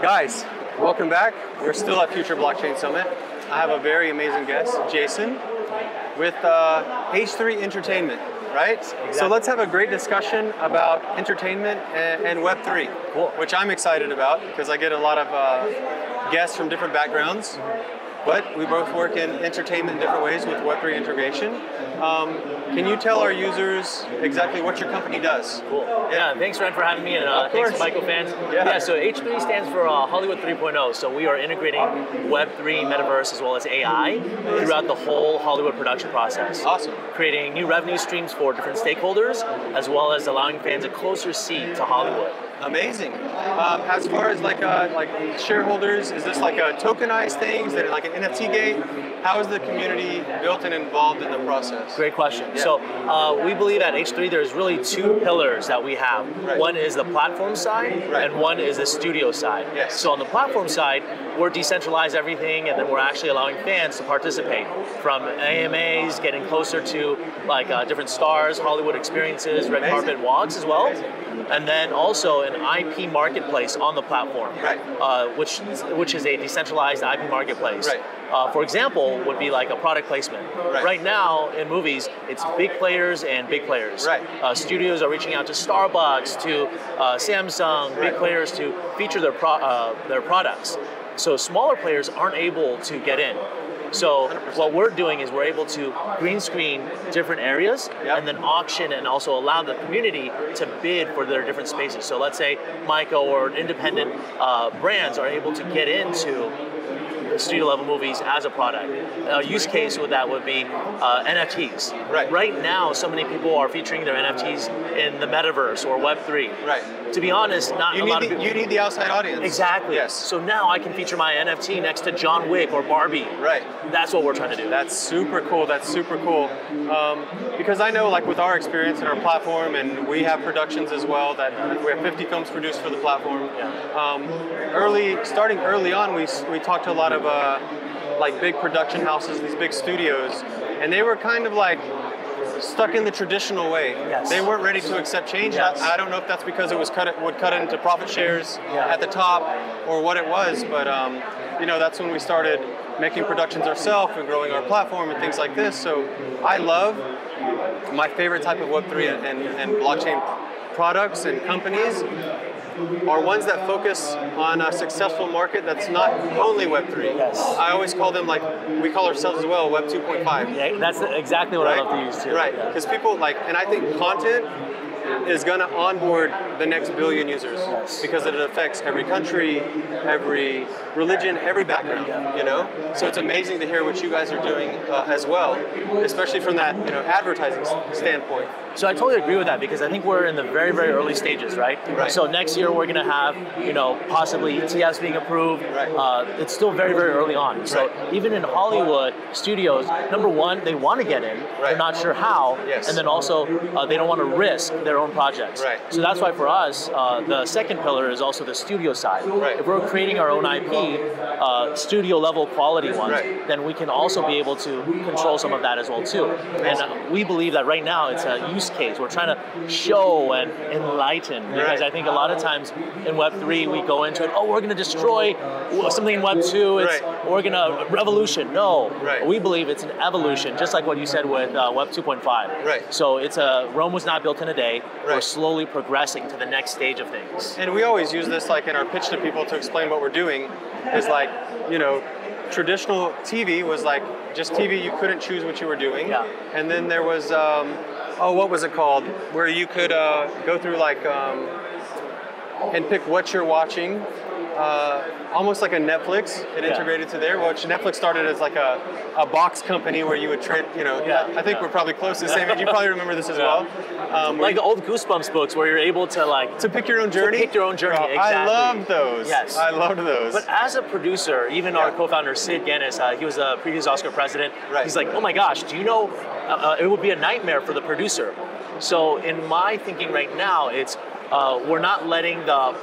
Guys, welcome back. We're still at Future Blockchain Summit. I have a very amazing guest, Jason, with H3 Entertainment, right? Exactly. So let's have a great discussion about entertainment and Web3, Cool. which I'm excited about because I get a lot of guests from different backgrounds. But we both work in entertainment in different ways with Web3 integration. Can you tell our users exactly what your company does? Cool. Yeah, thanks Ryan for having me, and thanks myco fans. Yeah. So H3 stands for Hollywood 3.0. So we are integrating Web3, metaverse, as well as AI throughout the whole Hollywood production process. Awesome. Creating new revenue streams for different stakeholders, as well as allowing fans a closer seat to Hollywood. Amazing. As far as like shareholders, is this like a tokenized thing? Is it like an NFT gate? How is the community built and involved in the process? Great question. Yeah. So we believe at H3 there's really two pillars that we have. Right. One is the platform side, Right. and one is the studio side. Yes. So on the platform side, we're decentralized everything, and then we're actually allowing fans to participate from AMAs, getting closer to like different stars, Hollywood experiences, red Amazing. carpet walks as well. Amazing. And then also an IP marketplace on the platform, Right. which is a decentralized IP marketplace. Right. For example, would be like a product placement. Right. Right now in movies, it's big players and big players. Right. Studios are reaching out to Starbucks, to Samsung, big Right. players to feature their products. So smaller players aren't able to get in. So 100%. what we're doing is we're able to green screen different areas Yep. and then auction and also allow the community to bid for their different spaces. So let's say myco or independent brands are able to get into studio level movies as a product. A use case with that would be NFTs. Right. Right now, so many people are featuring their NFTs in the metaverse or Web3. Right. To be honest, not You a lot of need, people. you need the outside audience. Exactly. Yes. So now I can feature my NFT next to John Wick or Barbie. Right. That's what we're trying to do. That's super cool. That's super cool. Because I know, like with our experience and our platform, and we have productions as well. That we have 50 films produced for the platform. Starting early on, we talked to a lot of like big production houses, these big studios, and they were kind of like stuck in the traditional way. Yes. They weren't ready to accept change. Yes. I don't know if that's because it was would cut into profit shares Yeah. at the top, or what it was, but that's when we started making productions ourselves and growing our platform and things like this. So I love my favorite type of Web3 and blockchain products and companies are ones that focus on a successful market that's not only Web3. Yes. I always call them, like, we call ourselves as well, Web 2.5. Yeah, that's exactly what I love to use too. Right, Yeah. because people and I think content is going to onboard the next billion users. Yes. Because it affects every country, every religion, every background, So it's amazing to hear what you guys are doing as well, especially from that, advertising standpoint. So I totally agree with that because I think we're in the very, very early stages, right? Right. So next year we're going to have, possibly ETFs being approved. Right. It's still very, very early on. So Right. even in Hollywood studios, number one, they want to get in. Right. They're not sure how. Yes. And then also they don't want to risk their own projects. Right. So that's why for us, the second pillar is also the studio side. Right. If we're creating our own IP, studio level quality ones, Right. then we can also be able to control some of that as well too. And we believe that right now it's a use case. We're trying to show and enlighten because Right. I think a lot of times in Web3 we go into it, we're going to destroy something in Web2, we're going to revolution. No, Right. we believe it's an evolution, just like what you said with Web 2.5. Right. So it's Rome was not built in a day. We're Right. slowly progressing to the next stage of things. And we always use this in our pitch to people to explain what we're doing is traditional TV was just TV, you couldn't choose what you were doing. Yeah. And then there was, what was it called? Where you could go through and pick what you're watching. Almost like a Netflix, it integrated to there, which Netflix started as a box company where you would trade, I think we're probably close to the same age. You probably remember this as well. Like the old Goosebumps books where you're able to to pick your own journey? To pick your own journey, exactly. I loved those. Yes. I loved those. But as a producer, even our co-founder, Sid Guinness, he was a previous Oscar president. Right. He's like, oh my gosh, do you know, it would be a nightmare for the producer. So in my thinking right now, it's we're not letting the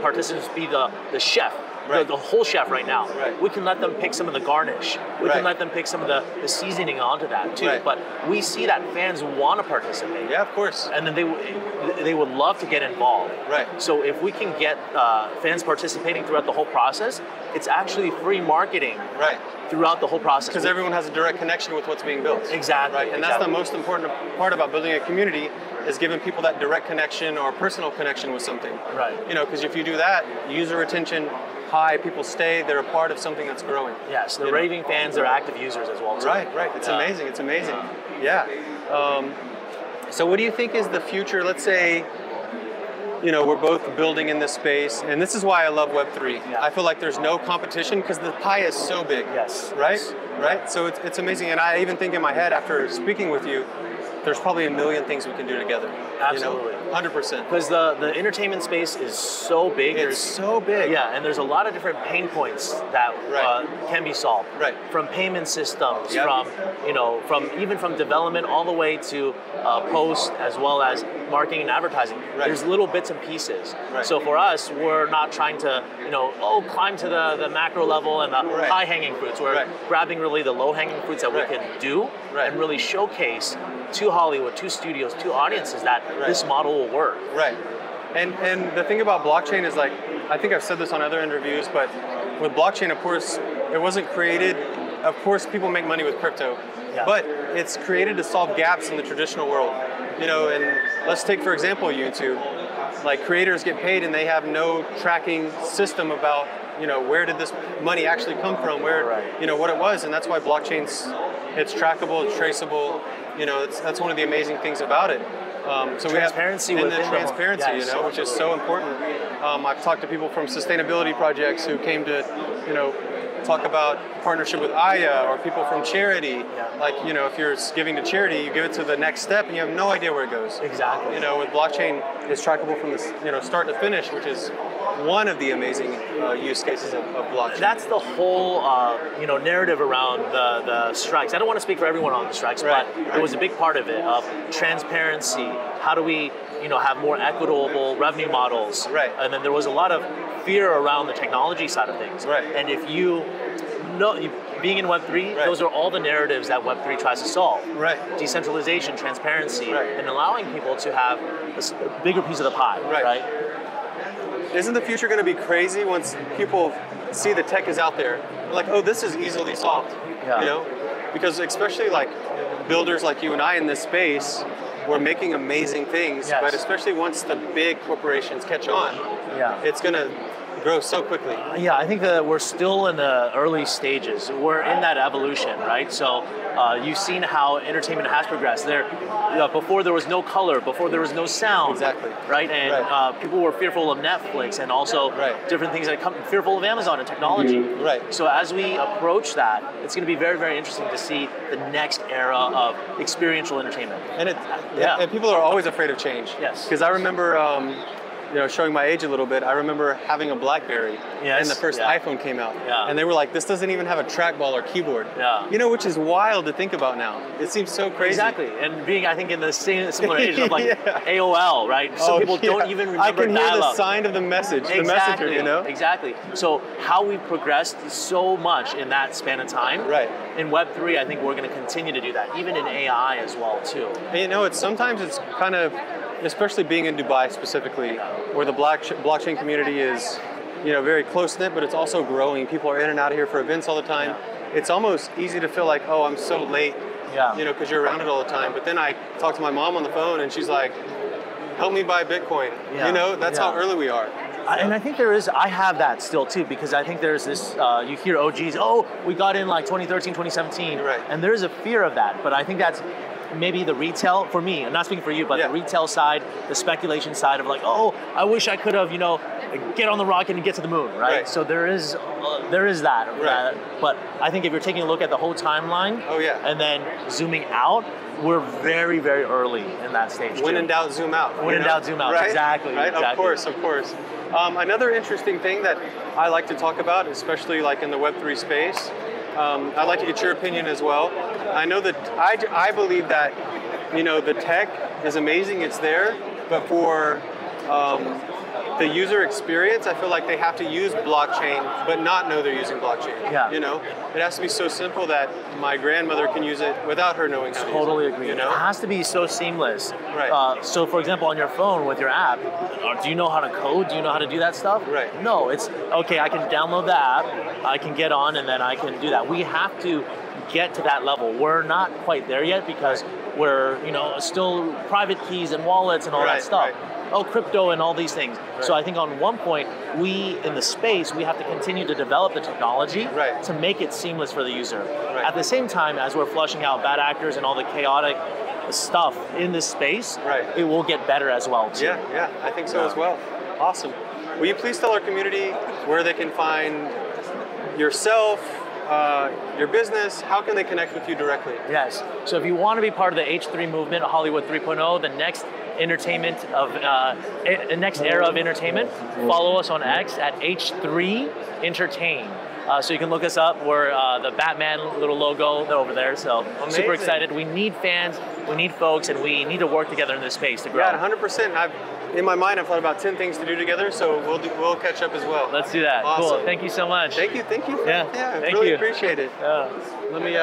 participants be the chef. the whole chef right now. Right. We can let them pick some of the garnish. We can let them pick some of the seasoning onto that too. Right. But we see that fans want to participate. Yeah, of course. And then they would love to get involved. Right. So if we can get fans participating throughout the whole process, it's actually free marketing. Right. Throughout the whole process. Because everyone has a direct connection with what's being built. Exactly. Right. And that's the most important part about building a community, is giving people that direct connection or personal connection with something. Right. You know, because if you do that, user retention high, people stay, they're a part of something that's growing. Yes, they're raving fans, they're active users as well too. Right. It's amazing. It's amazing. Yeah. So what do you think is the future? Let's say, you know, we're both building in this space, and this is why I love Web3. Yeah. I feel like there's no competition because the pie is so big. Yes. Right? Yes. Right? So it's amazing. And I even think in my head after speaking with you, there's probably a million things we can do together. Absolutely. You know? 100%. Because the entertainment space is so big. It's so big. Yeah, and there's a lot of different pain points that can be solved. Right. From payment systems, Yep. from development all the way to post, as well as marketing and advertising. Right. There's little bits and pieces. Right. So for us, we're not trying to, climb to the macro level and the high-hanging fruits. We're grabbing really the low-hanging fruits that we can do and really showcase to Hollywood, to studios, to audiences that this model will work. Right. And the thing about blockchain is, like, I think I've said this on other interviews, but with blockchain, of course, it wasn't created. Of course, people make money with crypto, but it's created to solve gaps in the traditional world. You know, and let's take, for example, YouTube. Like, creators get paid and they have no tracking system about, where did this money actually come from, where, what it was. And that's why blockchain's, it's trackable, it's traceable. That's one of the amazing things about it. So transparency we have, within and the transparency, which is so important. I've talked to people from sustainability projects who came to, talk about partnership with Aya, or people from charity. Like, if you're giving to charity, you give it to the next step and you have no idea where it goes. Exactly. With blockchain, it's trackable from the start to finish, which is one of the amazing use cases of blockchain. That's the whole narrative around the strikes. I don't want to speak for everyone on the strikes, but it was a big part of it, of transparency. How do we have more equitable revenue models? Right. And then there was a lot of fear around the technology side of things. Right. And if being in Web3, those are all the narratives that Web3 tries to solve. Right. Decentralization, transparency, and allowing people to have a bigger piece of the pie. Right. Isn't the future going to be crazy once people see the tech is out there? Like, oh, this is easily solved. Because especially like builders like you and I in this space, we're making amazing things, but especially once the big corporations catch on, it's going to grow so quickly. Yeah, I think that we're still in the early stages. We're in that evolution, right? So you've seen how entertainment has progressed. Before there was no color, before there was no sound. Exactly. Right? And people were fearful of Netflix and also different things that come, fearful of Amazon and technology. Right. So as we approach that, it's going to be very, very interesting to see the next era of experiential entertainment. And and people are always afraid of change. Yes. Because I remember showing my age a little bit, I remember having a BlackBerry and the first iPhone came out. And they were like, this doesn't even have a trackball or keyboard. Which is wild to think about now. It seems so crazy. Exactly. And being, I think, in the similar age of like AOL, right? Some people don't even remember I can hear dial-up. the sign of the message, the messenger, Exactly. So how we've progressed so much in that span of time. Right. In Web3, I think we're going to continue to do that, even in AI as well, too. And sometimes it's kind of, especially being in Dubai specifically, where the blockchain community is, very close-knit, but it's also growing. People are in and out of here for events all the time. It's almost easy to feel like, oh, I'm so late, because you're around it all the time. But then I talk to my mom on the phone, and she's like, help me buy Bitcoin. That's how early we are. And I think I have that still too, because I think there's this, you hear OGs, we got in like 2013, 2017. Right. And there's a fear of that, but I think that's maybe the retail, for me, I'm not speaking for you, but the retail side, the speculation side of like, I wish I could have, get on the rocket and get to the moon, right? So there is that. Right. But I think if you're taking a look at the whole timeline, and then zooming out, we're very, very early in that stage. When in doubt, zoom out. When in doubt, zoom out. Right? Exactly. Right. Exactly. Of course. Another interesting thing that I like to talk about, especially like in the Web3 space, I'd like to get your opinion as well. I know that I believe that, the tech is amazing, it's there, but for the user experience, I feel like they have to use blockchain, but not know they're using blockchain. Yeah. You know, it has to be so simple that my grandmother can use it without her knowing how to use it. Totally agree. You know? It has to be so seamless. Right. So, for example, on your phone with your app, do you know how to code? Do you know how to do that stuff? Right. No, it's okay. I can download the app, I can get on, and then I can do that. We have to get to that level. We're not quite there yet because we're, still private keys and wallets and all that stuff. Right. Oh, crypto and all these things. Right. So I think on one point, we in the space, we have to continue to develop the technology to make it seamless for the user. Right. At the same time, as we're flushing out bad actors and all the chaotic stuff in this space, it will get better as well too. Yeah, I think so as well. Awesome. Will you please tell our community where they can find yourself, your business? How can they connect with you directly? Yes. So if you want to be part of the H3 movement, Hollywood 3.0, the next next era of entertainment, follow us on X at H3 Entertain. So you can look us up. We're the Batman little logo over there. So I'm super excited. We need fans, we need folks, and we need to work together in this space to grow. Yeah, 100%. In my mind, I've thought about 10 things to do together, so we'll catch up as well. Let's do that. Awesome. Cool. Thank you so much. Thank you. Yeah, I thank really you. appreciate it. Yeah. Let me